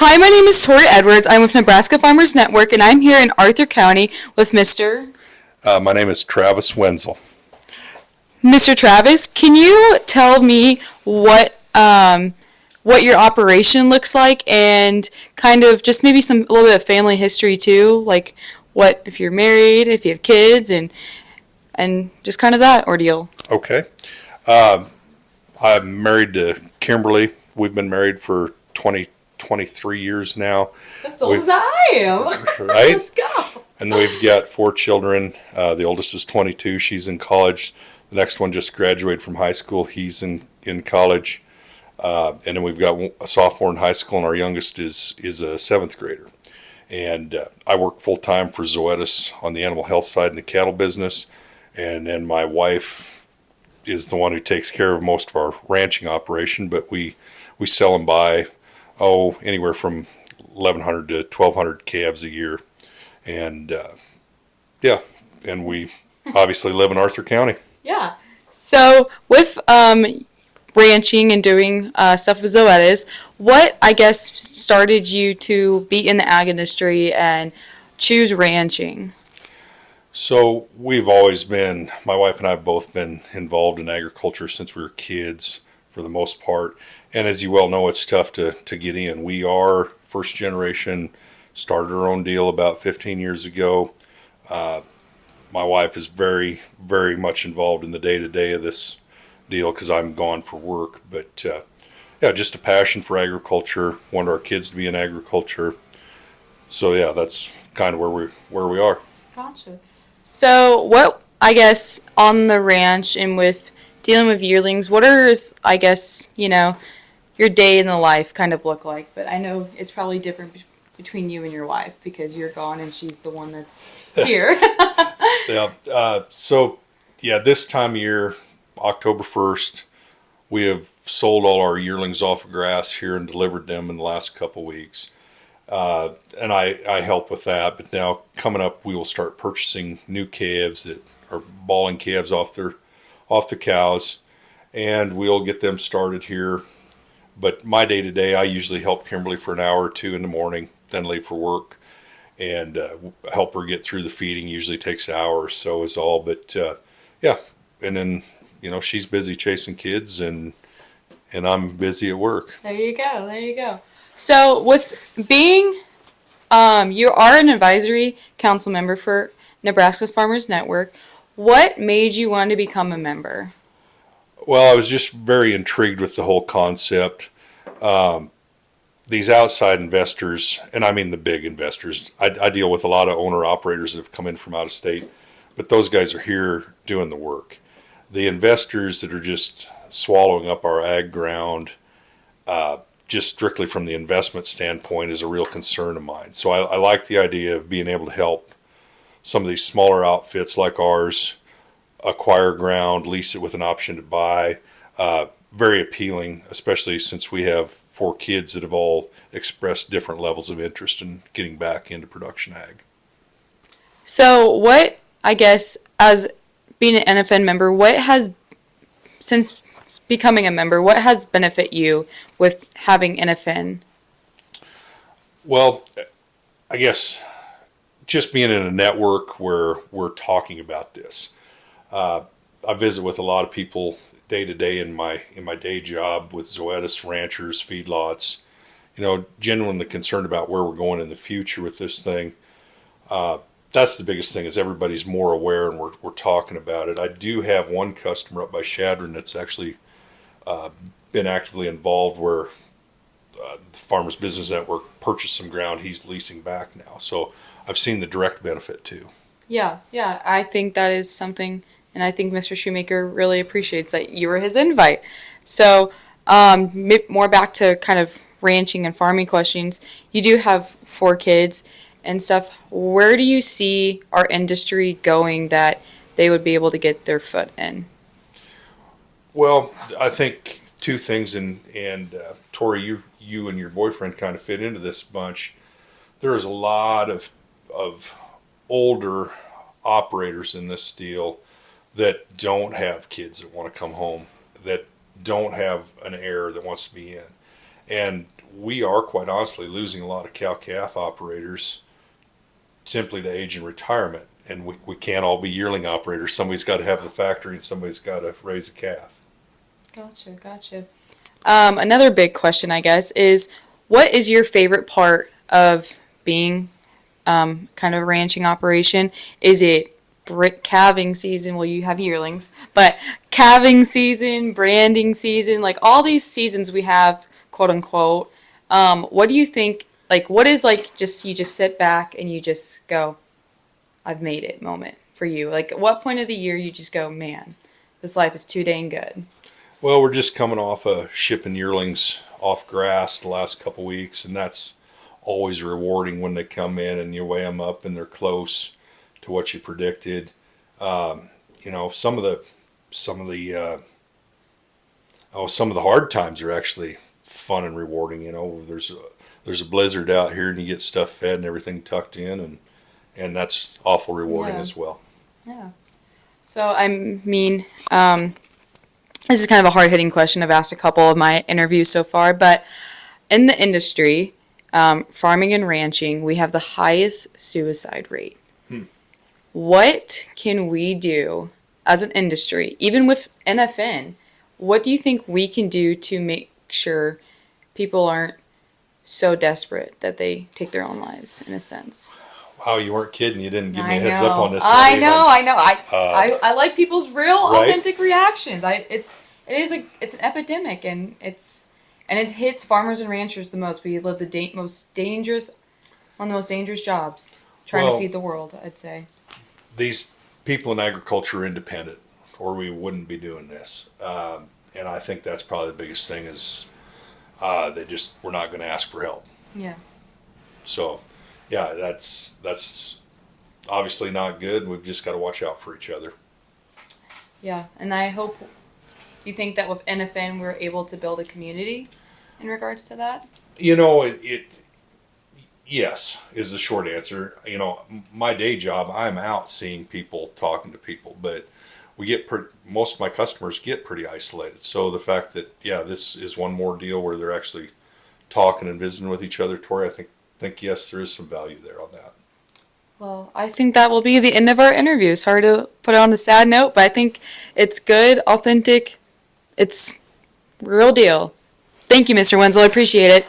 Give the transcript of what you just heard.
Hi, my name is Tori Edwards. I'm with Nebraska Farmers Network, and I'm here in Arthur County with My name is Travis Wenzel. Mr. Travis. Can you tell me what your operation looks like, and kind of just maybe a little bit of family history too, like what if you're married, if you have kids, and just kind of that ordeal. Okay. Uh, I'm married to Kimberly. We've been married for 23 years now. That's old as I am. Right? Let's go. And we've got 4 children. The oldest is 22. She's in college. The next one just graduated from high school. He's in college. And then we've got a sophomore in high school, and our youngest is a seventh grader. And I work full time for Zoetis on the animal health side in the cattle business. And then my wife is the one who takes care of most of our ranching operation, but we sell and buy, anywhere from 1,100 to 1,200 calves a year. And and we obviously live in Arthur County. Yeah. So with ranching and doing stuff with Zoetis, what I guess started you to be in the ag industry and choose ranching? So we've always been, my wife and I have both been involved in agriculture since we were kids for the most part. And as you well know, it's tough to get in. We are first generation, started our own deal about 15 years ago. My wife is very, very much involved in the day-to-day of this deal because I'm gone for work. But just a passion for agriculture. Want our kids to be in agriculture. So yeah, that's kind of where we are. Gotcha. So what I guess on the ranch and with dealing with yearlings, what are I guess your day in the life kind of look like? But I know it's probably different between you and your wife because you're gone and she's the one that's here. Yeah. This time of year, October 1st, we have sold all our yearlings off of grass here and delivered them in the last couple weeks. And I help with that. But now coming up, we will start purchasing new calves that are balling calves off the cows, and we'll get them started here. But my day to day, I usually help Kimberly for an hour or two in the morning, then leave for work and help her get through the feeding. Usually takes an hour or so is all. But and then she's busy chasing kids, and I'm busy at work. There you go. There you go. So with being, you are an advisory council member for Nebraska Farmers Network. What made you want to become a member? Well, I was just very intrigued with the whole concept. These outside investors, and I mean the big investors, I deal with a lot of owner-operators that have come in from out of state, but those guys are here doing the work. The investors that are just swallowing up our ag ground, just strictly from the investment standpoint, is a real concern of mine. So I like the idea of being able to help some of these smaller outfits like ours acquire ground, lease it with an option to buy. Very appealing, especially since we have 4 kids that have all expressed different levels of interest in getting back into production ag. So what, I guess, as being an NFN member, since becoming a member, what has benefit you with having NFN? Well, I guess just being in a network where we're talking about this. I visit with a lot of people day to day in my day job with Zoetis, ranchers, feedlots, genuinely concerned about where we're going in the future with this thing. That's the biggest thing, is everybody's more aware and we're talking about it. I do have one customer up by Shadron that's actually been actively involved where the Farmers Business Network purchased some ground he's leasing back now. So I've seen the direct benefit too. Yeah, I think that is something, and I think Mr. Shoemaker really appreciates that you were his invite. So more back to kind of ranching and farming questions. You do have 4 kids and stuff. Where do you see our industry going that they would be able to get their foot in? Well, I think 2 things, and Tori, you and your boyfriend kind of fit into this bunch. There is a lot of older operators in this deal that don't have kids that want to come home, that don't have an heir that wants to be in. And we are quite honestly losing a lot of cow-calf operators simply to age and retirement. And we can't all be yearling operators. Somebody's got to have the factory and somebody's got to raise a calf. Gotcha. Another big question, I guess, is what is your favorite part of being kind of a ranching operation? Is it calving season? Well, you have yearlings, but calving season, branding season, like all these seasons we have, quote unquote. What do you think? Like, what is like just you just sit back and you just go, I've made it moment for you? Like, at what point of the year you just go, man, this life is too dang good? Well, we're just coming off of shipping yearlings off grass the last couple weeks, and that's always rewarding when they come in and you weigh them up and they're close to what you predicted. You know, some of the hard times are actually fun and rewarding. You know, there's a blizzard out here and you get stuff fed and everything tucked in, and that's awful rewarding Yeah. as well. Yeah. So, I mean, this is kind of a hard-hitting question. I've asked a couple of my interviews so far, but in the industry, farming and ranching, we have the highest suicide rate. What can we do as an industry, even with NFN? What do you think we can do to make sure people aren't so desperate that they take their own lives, in a sense? Wow, you weren't kidding. You didn't give me I a heads know. up on this. I Sorry. know. I like people's real, Right? authentic reactions. It's an epidemic, and it hits farmers and ranchers the most. We live one of the most dangerous jobs, trying Well, to feed the world, I'd say. These people in agriculture are independent, or we wouldn't be doing this. And I think that's probably the biggest thing is we're not going to ask for help. Yeah. So, yeah, that's obviously not good. We've just got to watch out for each other. Yeah, and I hope. Do you think that with NFN we're able to build a community in regards to that? You know, yes is the short answer. You know, my day job, I'm out seeing people, talking to people, but most of my customers get pretty isolated. So the fact that this is one more deal where they're actually talking and visiting with each other, Tori, I think yes, there is some value there on that. Well, I think that will be the end of our interview. Sorry to put it on a sad note, but I think it's good, authentic, it's real deal. Thank you, Mr. Wenzel. I appreciate it.